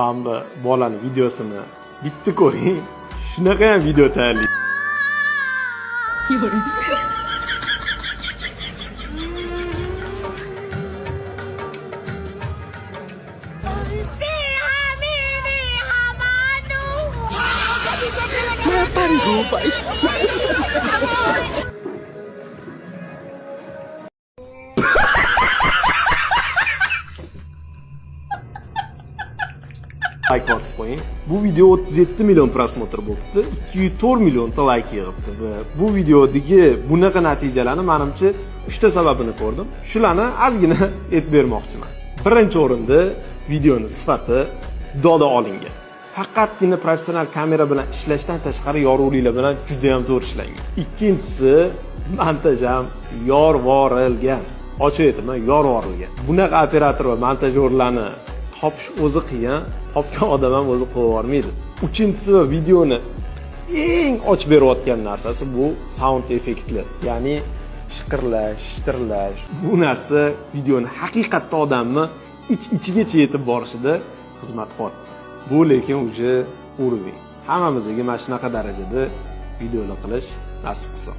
Bamba bolaning videosini bitta ko'ring. Shunaqa ham video tayyorlaydi. Like bosib qo'ying. Bu video 37 million prosmotr bo'libdi, 204 millionta like yig'ibdi va bu videodagi bunaqa natijalarni menimcha 3 ta sababini ko'rdim. Shularni ozgina aytib bermoqchiman. Birinchi o'rinda videoning sifati doda olingan. Faqatgina professional kamera bilan ishlashdan tashqari yorug'liklar bilan juda ham zo'r ishlangan. Ikkinchisi, montaj ham yorvorilgan. Ochiq aytaman, yorvorilgan. Bunaqa operator va montajyorlarni topish o'zi qiyin, topgan odam ham o'zi qo'yib yubormaydi. Uchinchisi va videoni eng ochib berayotgan narsasi bu sound effektlar. Ya'ni shiqirlash, shitirlash. Bu narsa videoni haqiqatda odamni ichigacha yetib borishida xizmat qiladi. Bu lekin uje urovень. Hammamizga mana shunaqa darajada videolar qilish nasib qilsin.